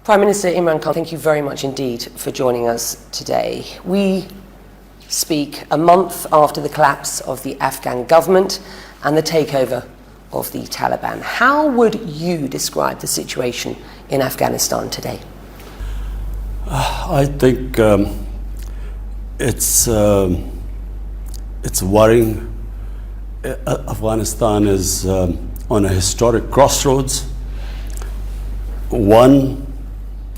Prime Minister Imran Khan, thank you very much indeed for joining us today. We speak a month after the collapse of the Afghan government and the takeover of the Taliban. How would you describe the situation in Afghanistan today? I think it's worrying. Afghanistan is on a historic crossroads. One,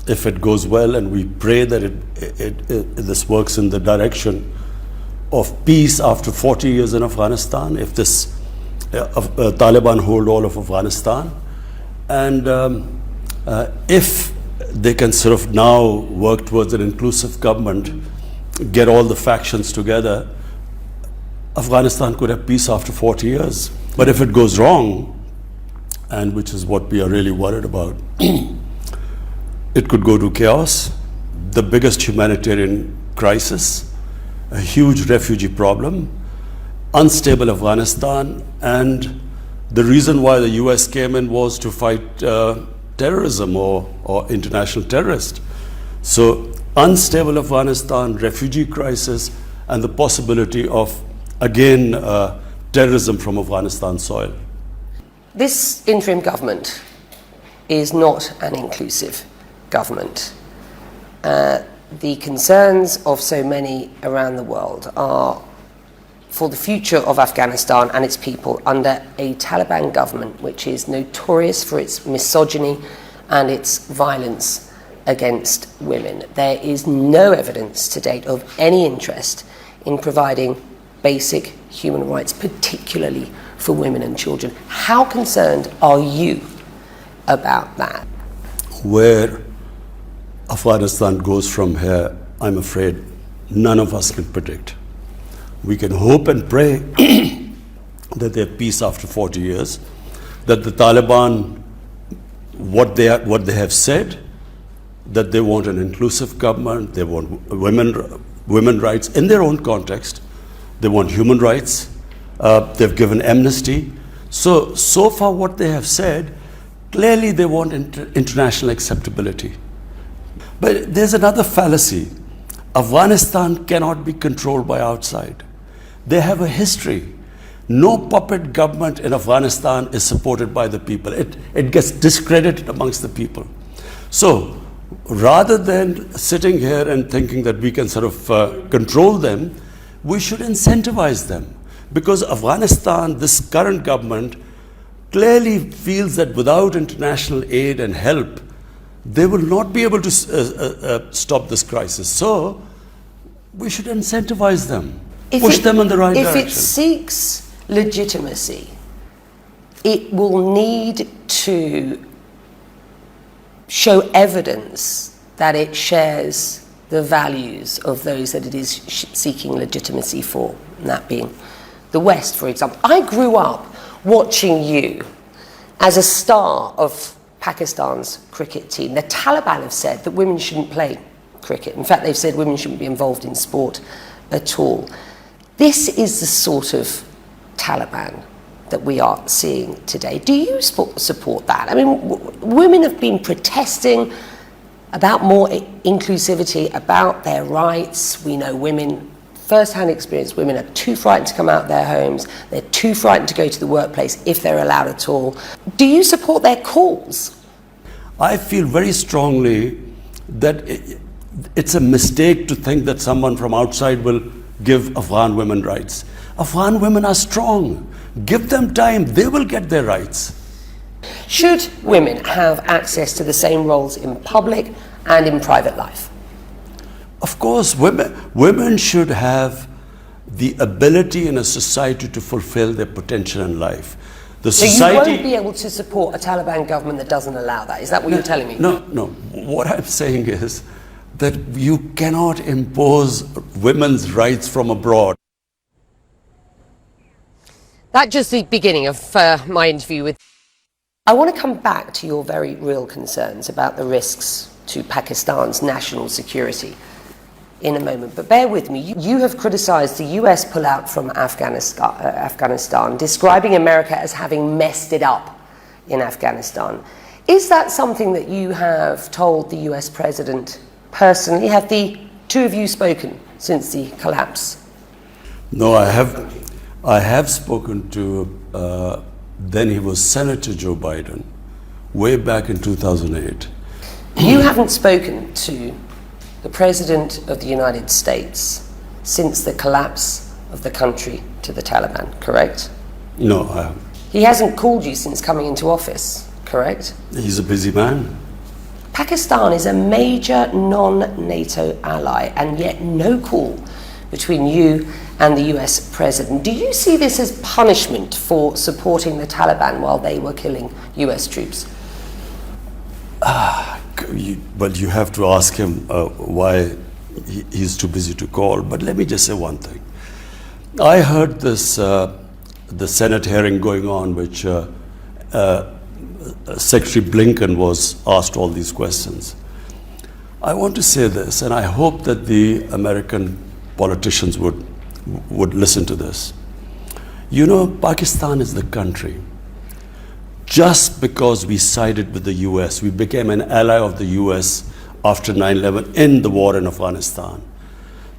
if it goes well, and we pray that this works in the direction of peace after 40 years in Afghanistan, if this Taliban hold all of Afghanistan, and if they can sort of now work towards an inclusive government, get all the factions together, Afghanistan could have peace after 40 years. But if it goes wrong, and which is what we are really worried about, it could go to chaos, the biggest humanitarian crisis, a huge refugee problem, unstable Afghanistan, and the reason why the US came in was to fight terrorism or international terrorists. So unstable Afghanistan, refugee crisis, and the possibility of, again, terrorism from Afghanistan soil. This interim government is not an inclusive government. The concerns of so many around the world are for the future of Afghanistan and its people under a Taliban government which is notorious for its misogyny and its violence against women. There is no evidence to date of any interest in providing basic human rights, particularly for women and children. How concerned are you about that? Where Afghanistan goes from here, I'm afraid none of us can predict. We can hope and pray that they have peace after 40 years, that the Taliban, what they have said, that they want an inclusive government, they want women rights in their own context, they want human rights, they've given amnesty. So far what they have said, clearly they want international acceptability. But there's another fallacy. Afghanistan cannot be controlled by outside. They have a history. No puppet government in Afghanistan is supported by the people. It gets discredited amongst the people. So rather than sitting here and thinking that we can sort of control them, we should incentivize them. Because Afghanistan, this current government, clearly feels that without international aid and help, they will not be able to stop this crisis. So we should incentivize them, push them in the right direction. If it seeks legitimacy, it will need to show evidence that it shares the values of those that it is seeking legitimacy for, and that being the West, for example. I grew up watching you as a star of Pakistan's cricket team. The Taliban have said that women shouldn't play cricket. In fact, they've said women shouldn't be involved in sport at all. This is the sort of Taliban that we are seeing today. Do you support that? I mean, women have been protesting about more inclusivity, about their rights. We know women, first-hand experience, women are too frightened to come out of their homes. They're too frightened to go to the workplace if they're allowed at all. Do you support their cause? I feel very strongly that it's a mistake to think that someone from outside will give Afghan women rights. Afghan women are strong. Give them time, they will get their rights. Should women have access to the same roles in public and in private life? Of course, women should have the ability in a society to fulfill their potential in life. So you won't be able to support a Taliban government that doesn't allow that? Is that what you're telling me? No. What I'm saying is that you cannot impose women's rights from abroad. That's just the beginning of my interview with... I want to come back to your very real concerns about the risks to Pakistan's national security in a moment. But bear with me. You have criticised the US pullout from Afghanistan, describing America as having messed it up in Afghanistan. Is that something that you have told the US President personally? Have the two of you spoken since the collapse? No, I have spoken to, then he was Senator Joe Biden, way back in 2008. You haven't spoken to the President of the United States since the collapse of the country to the Taliban, correct? No, I haven't. He hasn't called you since coming into office, correct? He's a busy man. Pakistan is a major non-NATO ally, and yet no call between you and the US President. Do you see this as punishment for supporting the Taliban while they were killing US troops? But you have to ask him why he's too busy to call. But let me just say one thing. I heard this, the Senate hearing going on, which Secretary Blinken was asked all these questions. I want to say this, and I hope that the American politicians would listen to this. You know, Pakistan is the country. Just because we sided with the US, we became an ally of the US after 9/11 in the war in Afghanistan.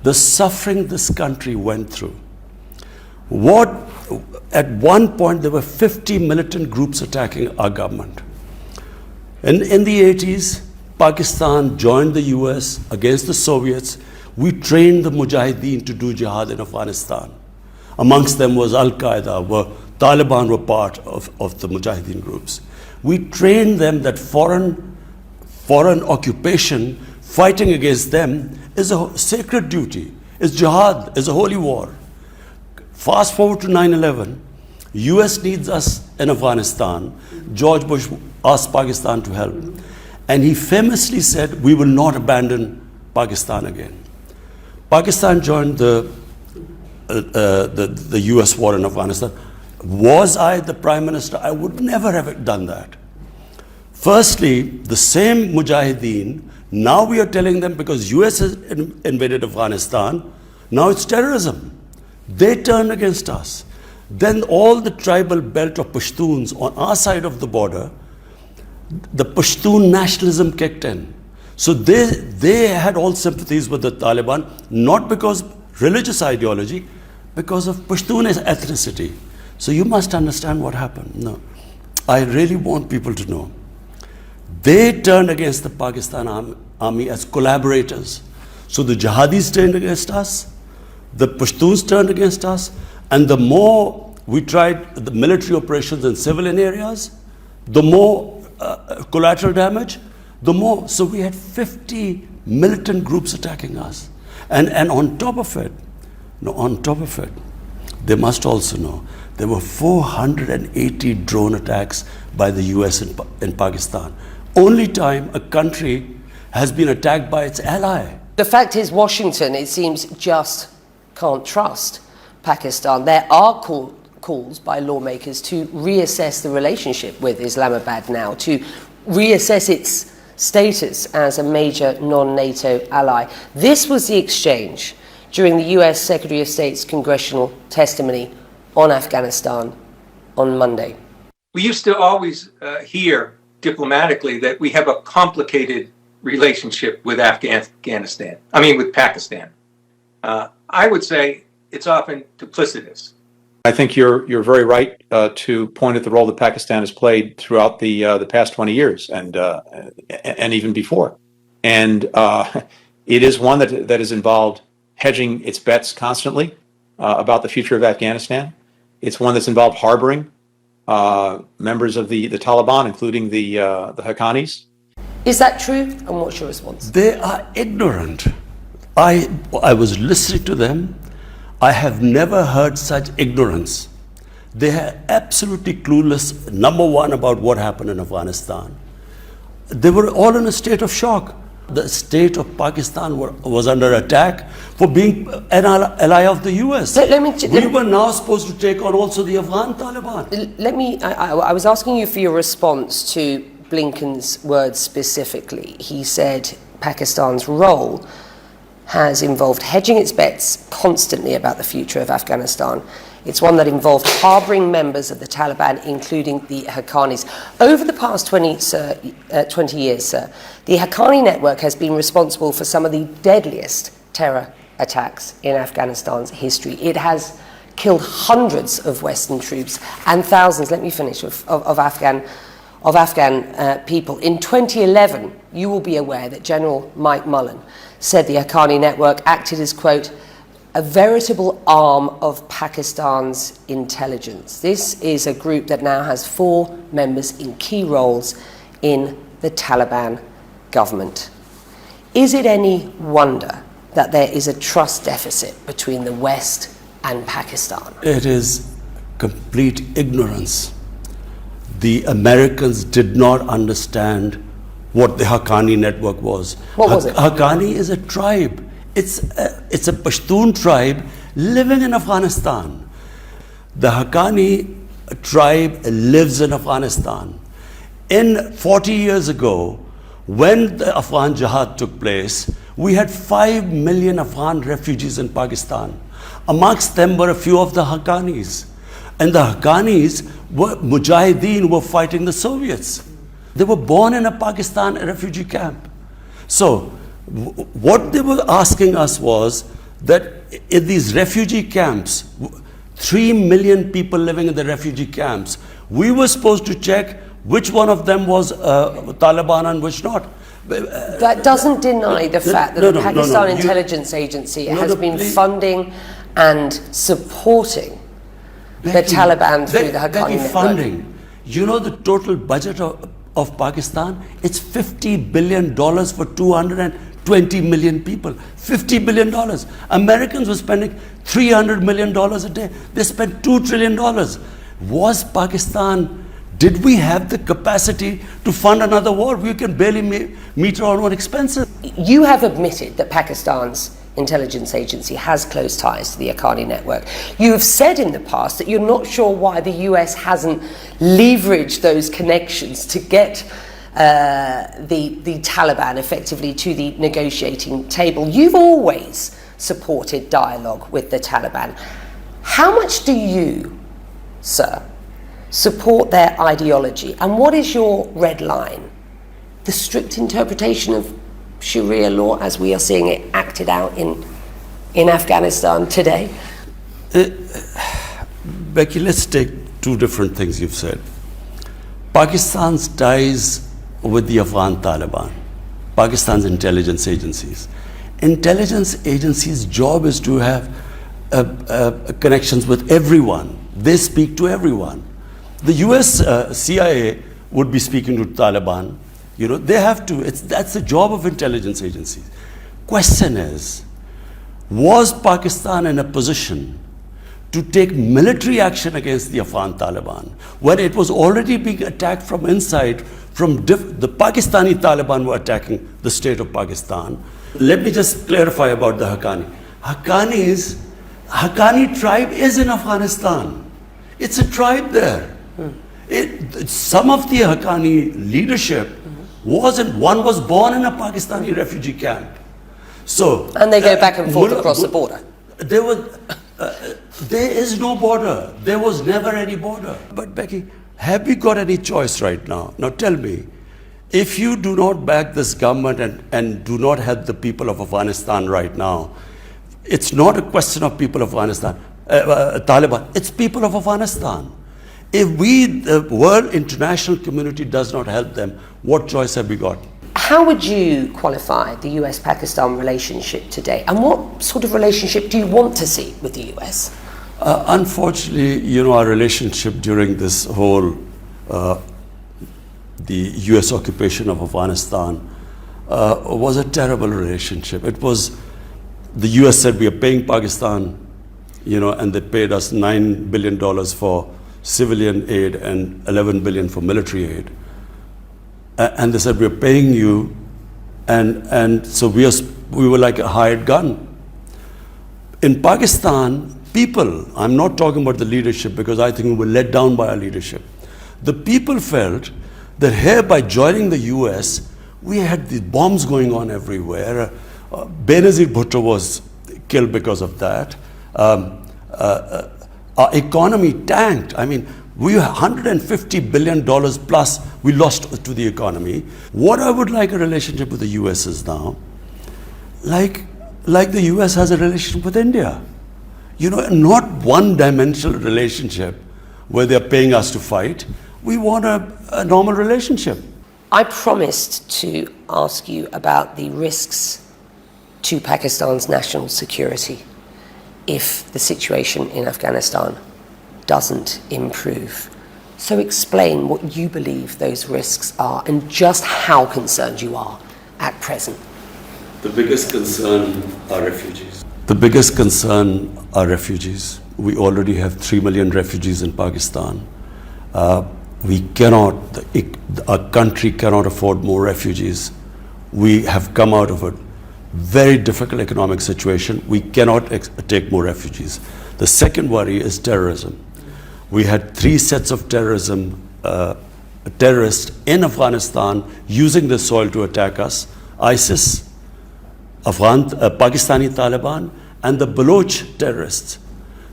The suffering this country went through. At one point, there were 50 militant groups attacking our government. In the 80s, Pakistan joined the US against the Soviets. We trained the Mujahideen to do jihad in Afghanistan. Amongst them was Al-Qaeda, Taliban were part of the Mujahideen groups. We trained them that foreign occupation, fighting against them, is a sacred duty, is jihad, is a holy war. Fast forward to 9/11, US needs us in Afghanistan. George Bush asked Pakistan to help. And he famously said, we will not abandon Pakistan again. Pakistan joined the US war in Afghanistan. Was I the Prime Minister? I would never have done that. Firstly, the same Mujahideen, now we are telling them because US has invaded Afghanistan, now it's terrorism. They turn against us. Then all the tribal belt of Pashtuns on our side of the border, the Pashtun nationalism kicked in. So they had all sympathies with the Taliban, not because religious ideology, because of Pashtun ethnicity. So you must understand what happened. No, I really want people to know. They turned against the Pakistan army as collaborators. So the jihadis turned against us, the Pashtuns turned against us, and the more we tried the military operations in civilian areas, the more collateral damage, the more. So we had 50 militant groups attacking us. And on top of it, they must also know, there were 480 drone attacks by the US in Pakistan. Only time a country has been attacked by its ally. The fact is, Washington, it seems, just can't trust Pakistan. There are calls by lawmakers to reassess the relationship with Islamabad now, to reassess its status as a major non-NATO ally. This was the exchange during the US Secretary of State's congressional testimony on Afghanistan on Monday. We used to always hear diplomatically that we have a complicated relationship with with Pakistan. I would say it's often duplicitous. I think you're very right to point at the role that Pakistan has played throughout the past 20 years and even before, and it is one that has involved hedging its bets constantly about the future of Afghanistan. It's one that's involved harboring members of the Taliban, including the Haqqanis. Is that true? And what's your response? They are ignorant. I was listening to them. I have never heard such ignorance. They are absolutely clueless, number one, about what happened in Afghanistan. They were all in a state of shock. The state of Pakistan was under attack for being an ally of the US. We were now supposed to take on also the Afghan Taliban. I was asking you for your response to Blinken's words specifically. He said Pakistan's role has involved hedging its bets constantly about the future of Afghanistan. It's one that involved harbouring members of the Taliban, including the Haqqanis. Over the past 20 years, sir, the Haqqani network has been responsible for some of the deadliest terror attacks in Afghanistan's history. It has killed hundreds of Western troops and thousands, let me finish, of Afghan people. In 2011, you will be aware that General Mike Mullen said the Haqqani network acted as, quote, a veritable arm of Pakistan's intelligence. This is a group that now has 4 members in key roles in the Taliban government. Is it any wonder that there is a trust deficit between the West and Pakistan? It is complete ignorance. The Americans did not understand what the Haqqani network was. What was it? Haqqani is a tribe. It's a Pashtun tribe living in Afghanistan. The Haqqani tribe lives in Afghanistan. 40 years ago, when the Afghan Jihad took place, we had 5 million Afghan refugees in Pakistan. Amongst them were a few of the Haqqanis. And the Haqqanis were Mujahideen, were fighting the Soviets. They were born in a Pakistan refugee camp. So what they were asking us was that in these refugee camps, 3 million people living in the refugee camps, we were supposed to check which one of them was Taliban and which not. That doesn't deny the fact that the Pakistan Intelligence Agency has been funding and supporting the Taliban through the Haqqani network. Funding. You know the total budget of Pakistan? It's $50 billion for 220 million people. $50 billion. Americans were spending $300 million a day. They spent $2 trillion. Was Pakistan, did we have the capacity to fund another war? We can barely meet our own expenses. You have admitted that Pakistan's intelligence agency has close ties to the Haqqani network. You have said in the past that you're not sure why the US hasn't leveraged those connections to get the Taliban effectively to the negotiating table. You've always supported dialogue with the Taliban. How much do you, sir, support their ideology? And what is your red line? The strict interpretation of Sharia law as we are seeing it acted out in Afghanistan today? Becky, let's take 2 different things you've said. Pakistan's ties with the Afghan Taliban, Pakistan's intelligence agencies. Intelligence agencies' job is to have connections with everyone. They speak to everyone. The US CIA would be speaking to Taliban. You know, they have to. That's the job of intelligence agencies. Question is, was Pakistan in a position to take military action against the Afghan Taliban when it was already being attacked from inside? The Pakistani Taliban were attacking the state of Pakistan. Let me just clarify about the Haqqani. Haqqani tribe is in Afghanistan. It's a tribe there. Some of the Haqqani leadership one was born in a Pakistani refugee camp. So and they go back and forth across the border. There is no border. There was never any border. But Becky, have we got any choice right now? Now tell me, if you do not back this government and do not help the people of Afghanistan right now, it's not a question of people of Afghanistan, Taliban, it's people of Afghanistan. If the world international community does not help them, what choice have we got? How would you qualify the US-Pakistan relationship today? And what sort of relationship do you want to see with the US? Unfortunately, you know, our relationship during this whole, the US occupation of Afghanistan was a terrible relationship. It was, the US said we are paying Pakistan, you know, and they paid us $9 billion for civilian aid and $11 billion for military aid. And they said, we're paying you, and so we were like a hired gun. In Pakistan, people, I'm not talking about the leadership because I think we were let down by our leadership. The people felt that here by joining the US, we had these bombs going on everywhere. Benazir Bhutto was killed because of that. Our economy tanked. I mean, we $150 billion plus we lost to the economy. What I would like a relationship with the US is now, like the US has a relationship with India. You know, not one-dimensional relationship where they're paying us to fight. We want a normal relationship. I promised to ask you about the risks to Pakistan's national security if the situation in Afghanistan doesn't improve. So explain what you believe those risks are and just how concerned you are at present. The biggest concern are refugees. The biggest concern are refugees. We already have 3 million refugees in Pakistan. We cannot, our country cannot afford more refugees. We have come out of a very difficult economic situation. We cannot take more refugees. The second worry is terrorism. We had 3 sets of terrorism, terrorists in Afghanistan using the soil to attack us: ISIS, Pakistani Taliban, and the Baloch terrorists.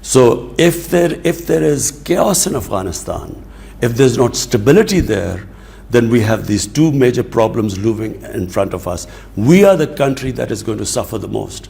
So if there is chaos in Afghanistan, if there's not stability there, then we have these 2 major problems looming in front of us. We are the country that is going to suffer the most.